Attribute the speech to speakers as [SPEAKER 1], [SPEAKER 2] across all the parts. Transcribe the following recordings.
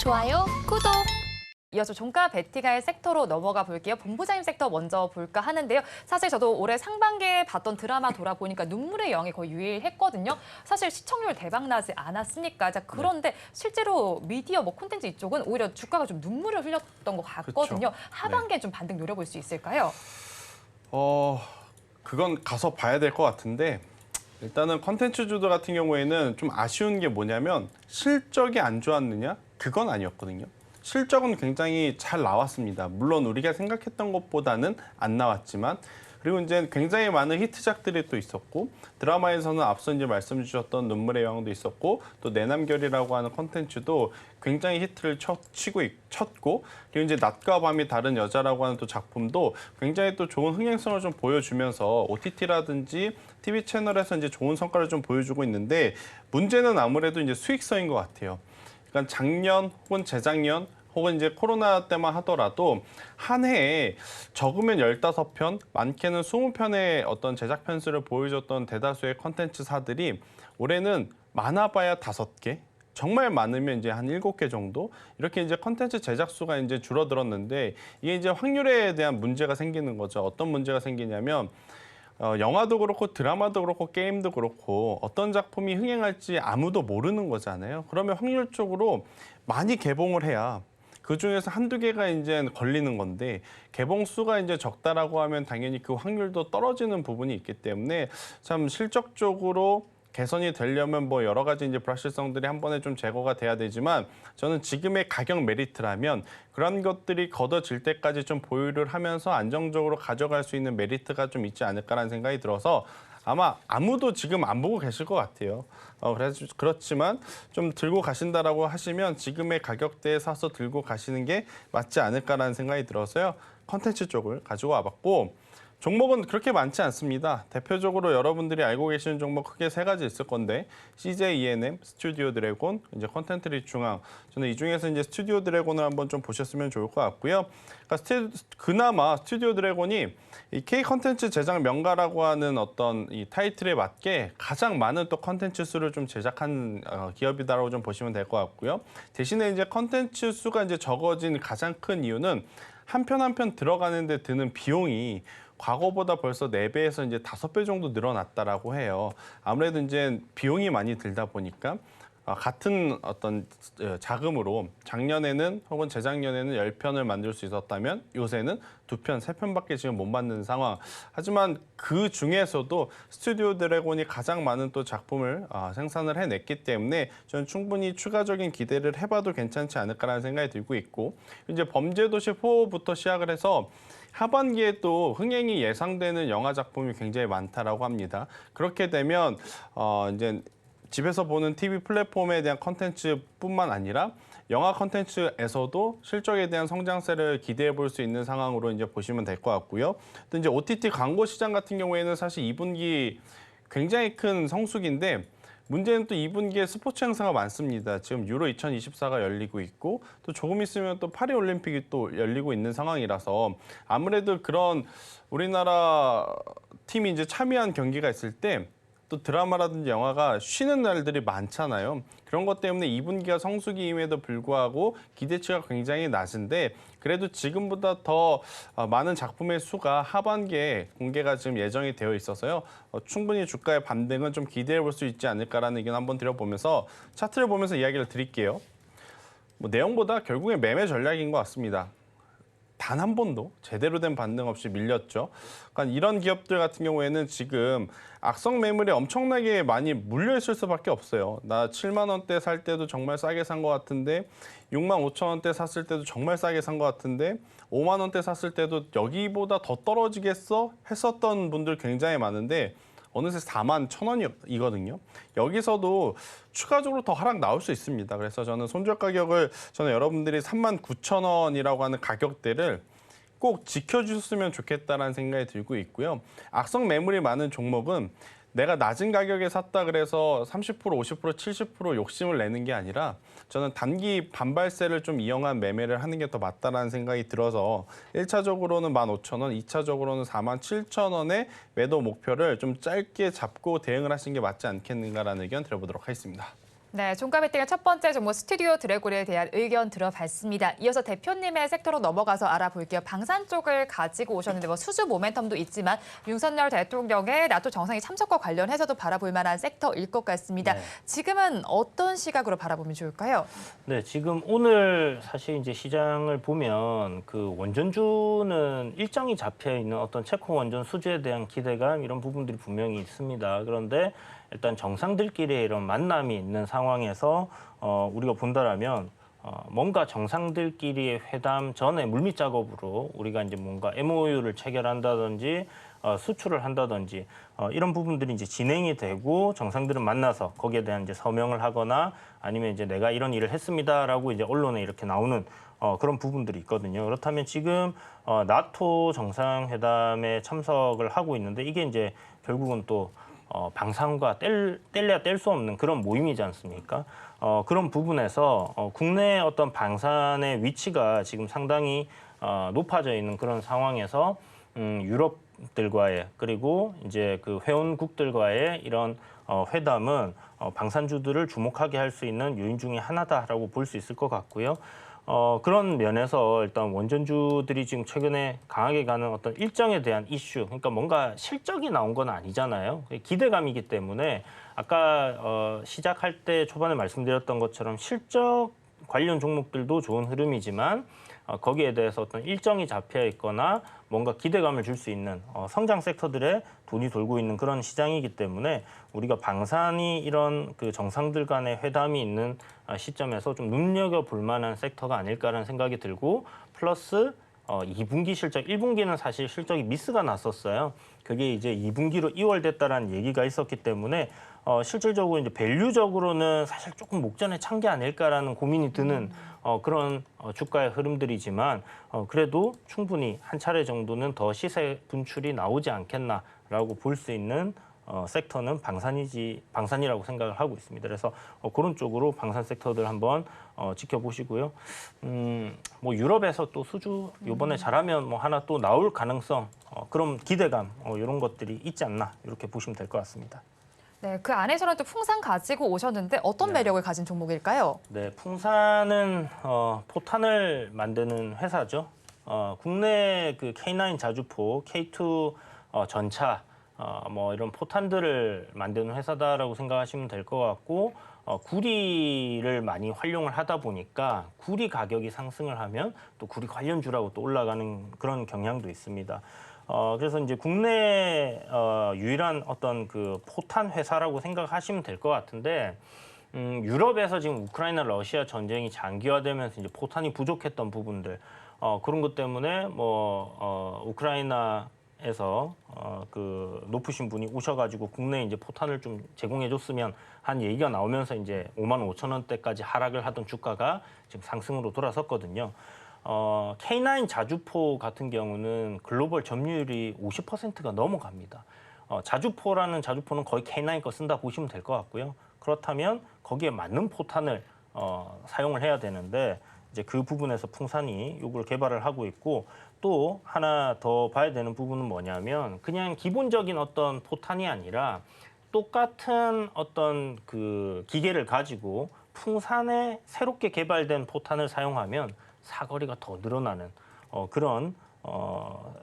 [SPEAKER 1] 좋아요, 구독.
[SPEAKER 2] 이어서 종가 베티갈 섹터로 넘어가 볼게요. 본부장님 섹터 먼저 볼까 하는데요. 사실 저도 올해 상반기에 봤던 드라마 돌아보니까 눈물의 영이 거의 유일했거든요. 사실 시청률 대박나지 않았습니까? 자, 그런데 실제로 미디어 콘텐츠 이쪽은 오히려 주가가 좀 눈물을 흘렸던 것 같거든요.
[SPEAKER 3] 그쵸.
[SPEAKER 2] 하반기에 좀 반등 노려볼 수 있을까요?
[SPEAKER 3] 그건 가서 봐야 될 것 같은데 일단은 컨텐츠주들 같은 경우에는 좀 아쉬운 게 뭐냐면 실적이 안 좋았느냐? 그건 아니었거든요. 실적은 굉장히 잘 나왔습니다. 물론 우리가 생각했던 것보다는 안 나왔지만 그리고 이제 굉장히 많은 히트작들이 또 있었고 드라마에서는 앞서 이제 말씀 주셨던 눈물의 여왕도 있었고 또 내남결이라고 하는 컨텐츠도 굉장히 히트를 쳤고 그리고 이제 낮과 밤이 다른 여자라고 하는 또 작품도 굉장히 또 좋은 흥행성을 좀 보여주면서 OTT라든지 TV 채널에서 이제 좋은 성과를 좀 보여주고 있는데 문제는 아무래도 이제 수익성인 것 같아요. 그러니까 작년 혹은 재작년 혹은 이제 코로나 때만 하더라도 한 해에 적으면 15편, 많게는 20편의 어떤 제작 편수를 보여줬던 대다수의 컨텐츠사들이 올해는 많아봐야 5개, 정말 많으면 이제 한 7개 정도 이렇게 이제 컨텐츠 제작 수가 이제 줄어들었는데 이게 이제 확률에 대한 문제가 생기는 거죠. 어떤 문제가 생기냐면 영화도 그렇고 드라마도 그렇고 게임도 그렇고 어떤 작품이 흥행할지 아무도 모르는 거잖아요. 그러면 확률적으로 많이 개봉을 해야 그중에서 한두 개가 이제 걸리는 건데 개봉 수가 이제 적다라고 하면 당연히 그 확률도 떨어지는 부분이 있기 때문에 참 실적적으로 개선이 되려면 뭐 여러 가지 이제 불확실성들이 한 번에 좀 제거가 돼야 되지만 저는 지금의 가격 메리트라면 그런 것들이 걷어질 때까지 좀 보유를 하면서 안정적으로 가져갈 수 있는 메리트가 좀 있지 않을까라는 생각이 들어서 아마 아무도 지금 안 보고 계실 것 같아요. 그렇지만 좀 들고 가신다라고 하시면 지금의 가격대에 사서 들고 가시는 게 맞지 않을까라는 생각이 들어서요. 컨텐츠 쪽을 가지고 와봤고 종목은 그렇게 많지 않습니다. 대표적으로 여러분들이 알고 계시는 종목 크게 3가지 있을 건데 CJ ENM, 스튜디오 드래곤, 이제 컨텐츠 리중앙. 저는 이 중에서 이제 스튜디오 드래곤을 한번 좀 보셨으면 좋을 것 같고요. 그러니까 그나마 스튜디오 드래곤이 이 K 컨텐츠 제작 명가라고 하는 어떤 이 타이틀에 맞게 가장 많은 또 컨텐츠 수를 좀 제작한 기업이다라고 좀 보시면 될 것 같고요. 대신에 이제 컨텐츠 수가 이제 적어진 가장 큰 이유는 한 편 한 편 들어가는데 드는 비용이 과거보다 벌써 4배에서 이제 5배 정도 늘어났다라고 해요. 아무래도 이제 비용이 많이 들다 보니까 같은 어떤 자금으로 작년에는 혹은 재작년에는 10편을 만들 수 있었다면 요새는 2편, 3편밖에 지금 못 만드는 상황. 하지만 그 중에서도 스튜디오 드래곤이 가장 많은 또 작품을 생산을 해냈기 때문에 저는 충분히 추가적인 기대를 해봐도 괜찮지 않을까라는 생각이 들고 있고 이제 범죄도시 4부터 시작을 해서 하반기에 또 흥행이 예상되는 영화 작품이 굉장히 많다라고 합니다. 그렇게 되면 이제 집에서 보는 TV 플랫폼에 대한 컨텐츠뿐만 아니라 영화 컨텐츠에서도 실적에 대한 성장세를 기대해 볼 수 있는 상황으로 이제 보시면 될 것 같고요. 또 이제 OTT 광고 시장 같은 경우에는 사실 2분기 굉장히 큰 성수기인데 문제는 또 2분기에 스포츠 행사가 많습니다. 지금 유로 2024가 열리고 있고 또 조금 있으면 또 파리 올림픽이 또 열리고 있는 상황이라서 아무래도 그런 우리나라 팀이 이제 참여한 경기가 있을 때 또 드라마라든지 영화가 쉬는 날들이 많잖아요. 그런 것 때문에 2분기가 성수기임에도 불구하고 기대치가 굉장히 낮은데 그래도 지금보다 더 많은 작품의 수가 하반기에 공개가 지금 예정이 되어 있어서요. 충분히 주가의 반등은 좀 기대해 볼 수 있지 않을까라는 의견 한번 드려보면서 차트를 보면서 이야기를 드릴게요. 뭐 내용보다 결국에 매매 전략인 것 같습니다. 단 한 번도 제대로 된 반등 없이 밀렸죠. 그러니까 이런 기업들 같은 경우에는 지금 악성 매물에 엄청나게 많이 물려 있을 수밖에 없어요. 나 7만 원대 살 때도 정말 싸게 산 것 같은데 6만 5천 원대 샀을 때도 정말 싸게 산 것 같은데 5만 원대 샀을 때도 여기보다 더 떨어지겠어? 했었던 분들 굉장히 많은데 어느새 4만 1천 원이거든요. 여기서도 추가적으로 더 하락 나올 수 있습니다. 그래서 저는 손절 가격을 여러분들이 3만 9천 원이라고 하는 가격대를 꼭 지켜주셨으면 좋겠다라는 생각이 들고 있고요. 악성 매물이 많은 종목은 내가 낮은 가격에 샀다 그래서 30%, 50%, 70% 욕심을 내는 게 아니라 저는 단기 반발세를 좀 이용한 매매를 하는 게 더 맞다라는 생각이 들어서 1차적으로는 15,000원, 2차적으로는 47,000원의 매도 목표를 좀 짧게 잡고 대응을 하시는 게 맞지 않겠는가라는 의견 드려보도록 하겠습니다.
[SPEAKER 2] 네, 종가 베팅의 첫 번째 종목 스튜디오 드래곤에 대한 의견 들어봤습니다. 이어서 대표님의 섹터로 넘어가서 알아볼게요. 방산 쪽을 가지고 오셨는데 수주 모멘텀도 있지만 윤석열 대통령의 나토 정상회 참석과 관련해서도 바라볼 만한 섹터일 것 같습니다.
[SPEAKER 1] 네.
[SPEAKER 2] 지금은 어떤 시각으로 바라보면 좋을까요?
[SPEAKER 1] 네, 지금 오늘 사실 이제 시장을 보면 그 원전주는 일정이 잡혀 있는 어떤 체코 원전 수주에 대한 기대감 이런 부분들이 분명히 있습니다. 그런데 일단 정상들끼리의 이런 만남이 있는 상황에서 우리가 본다라면 뭔가 정상들끼리의 회담 전에 물밑 작업으로 우리가 이제 뭔가 MOU를 체결한다든지 수출을 한다든지 이런 부분들이 이제 진행이 되고 정상들은 만나서 거기에 대한 이제 서명을 하거나 아니면 이제 내가 이런 일을 했습니다라고 이제 언론에 이렇게 나오는 그런 부분들이 있거든요. 그렇다면 지금 나토 정상회담에 참석을 하고 있는데 이게 이제 결국은 또 방산과 뗄래야 뗄 수 없는 그런 모임이지 않습니까? 그런 부분에서 국내 어떤 방산의 위치가 지금 상당히 높아져 있는 그런 상황에서 유럽들과의 그리고 이제 그 회원국들과의 이런 회담은 방산주들을 주목하게 할 수 있는 요인 중에 하나다라고 볼 수 있을 것 같고요. 그런 면에서 일단 원전주들이 지금 최근에 강하게 가는 어떤 일정에 대한 이슈, 그러니까 뭔가 실적이 나온 건 아니잖아요. 기대감이기 때문에 아까 시작할 때 초반에 말씀드렸던 것처럼 실적 관련 종목들도 좋은 흐름이지만 거기에 대해서 어떤 일정이 잡혀 있거나 뭔가 기대감을 줄 수 있는 성장 섹터들에 돈이 돌고 있는 그런 시장이기 때문에 우리가 방산이 이런 그 정상들 간의 회담이 있는 시점에서 좀 눈여겨볼 만한 섹터가 아닐까라는 생각이 들고 플러스 2분기 실적, 1분기는 사실 실적이 미스가 났었어요. 그게 이제 2분기로 이월됐다라는 얘기가 있었기 때문에 실질적으로 이제 밸류적으로는 사실 조금 목전에 찬 게 아닐까라는 고민이 드는 그런 주가의 흐름들이지만 그래도 충분히 한 차례 정도는 더 시세 분출이 나오지 않겠나라고 볼 수 있는 섹터는 방산이라고 생각을 하고 있습니다. 그래서 그런 쪽으로 방산 섹터들 한번 지켜보시고요. 뭐 유럽에서 또 수주 이번에 잘하면 뭐 하나 또 나올 가능성, 그런 기대감 이런 것들이 있지 않나 이렇게 보시면 될 것 같습니다.
[SPEAKER 2] 네, 그 안에서는 또 풍산 가지고 오셨는데 어떤
[SPEAKER 1] 네.
[SPEAKER 2] 매력을 가진 종목일까요?
[SPEAKER 1] 네, 풍산은 포탄을 만드는 회사죠. 국내 그 K9 자주포, K2 전차, 뭐 이런 포탄들을 만드는 회사다라고 생각하시면 될 것 같고, 구리를 많이 활용을 하다 보니까 구리 가격이 상승을 하면 또 구리 관련주라고 또 올라가는 그런 경향도 있습니다. 그래서 이제 국내 유일한 어떤 그 포탄 회사라고 생각하시면 될 것 같은데, 유럽에서 지금 우크라이나 러시아 전쟁이 장기화되면서 이제 포탄이 부족했던 부분들 그런 것 때문에 뭐 우크라이나에서 그 높으신 분이 오셔가지고 국내에 이제 포탄을 좀 제공해줬으면 한 얘기가 나오면서 이제 55,000원대까지 하락을 하던 주가가 지금 상승으로 돌아섰거든요. K9 자주포 같은 경우는 글로벌 점유율이 50%가 넘어갑니다. 자주포라는 자주포는 거의 K9 거 쓴다 보시면 될 것 같고요. 그렇다면 거기에 맞는 포탄을 사용을 해야 되는데 이제 그 부분에서 풍산이 이걸 개발을 하고 있고 또 하나 더 봐야 되는 부분은 뭐냐면 그냥 기본적인 어떤 포탄이 아니라 똑같은 어떤 그 기계를 가지고 풍산에 새롭게 개발된 포탄을 사용하면 사거리가 더 늘어나는 그런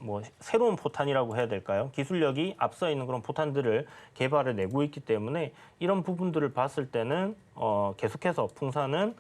[SPEAKER 1] 뭐 새로운 포탄이라고 해야 될까요? 기술력이 앞서 있는 그런 포탄들을 개발해 내고 있기 때문에 이런 부분들을 봤을 때는 계속해서 풍산은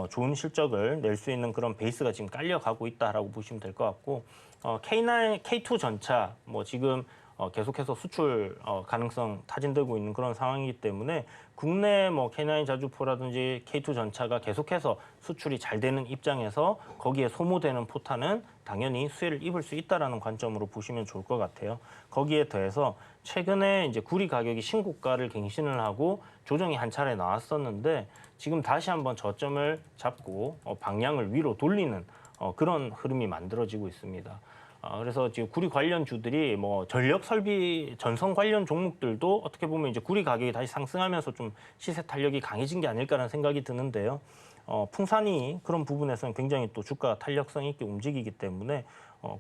[SPEAKER 1] 좋은 실적을 낼 수 있는 그런 베이스가 지금 깔려가고 있다라고 보시면 될 것 같고 K9, K2 전차 뭐 지금 계속해서 수출 가능성 타진되고 있는 그런 상황이기 때문에 국내 뭐 K9 자주포라든지 K2 전차가 계속해서 수출이 잘 되는 입장에서 거기에 소모되는 포탄은 당연히 수혜를 입을 수 있다라는 관점으로 보시면 좋을 것 같아요. 거기에 더해서 최근에 이제 구리 가격이 신고가를 갱신을 하고 조정이 한 차례 나왔었는데 지금 다시 한번 저점을 잡고 방향을 위로 돌리는 그런 흐름이 만들어지고 있습니다. 그래서 지금 구리 관련주들이 뭐 전력 설비 전선 관련 종목들도 어떻게 보면 이제 구리 가격이 다시 상승하면서 좀 시세 탄력이 강해진 게 아닐까라는 생각이 드는데요. 풍산이 그런 부분에서는 굉장히 또 주가 탄력성 있게 움직이기 때문에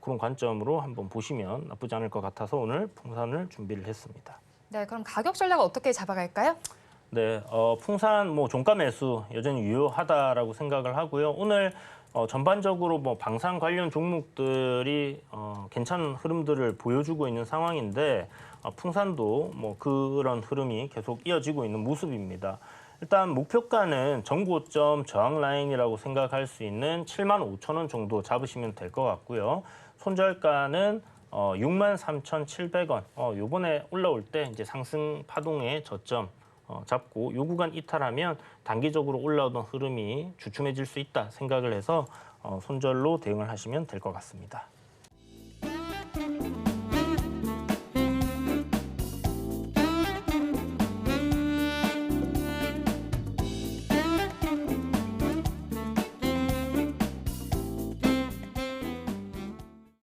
[SPEAKER 1] 그런 관점으로 한번 보시면 나쁘지 않을 것 같아서 오늘 풍산을 준비를 했습니다.
[SPEAKER 2] 네, 그럼 가격 전략을 어떻게 잡아갈까요?
[SPEAKER 1] 네, 풍산 뭐 종가 매수 여전히 유효하다라고 생각을 하고요. 오늘 전반적으로 뭐 방산 관련 종목들이 괜찮은 흐름들을 보여주고 있는 상황인데 풍산도 뭐 그런 흐름이 계속 이어지고 있는 모습입니다. 일단 목표가는 전고점 저항 라인이라고 생각할 수 있는 75,000원 정도 잡으시면 될 것 같고요. 손절가는 63,700원. 요번에 올라올 때 이제 상승 파동의 저점 잡고 요 구간 이탈하면 단기적으로 올라오던 흐름이 주춤해질 수 있다 생각을 해서 손절로 대응을 하시면 될 것 같습니다.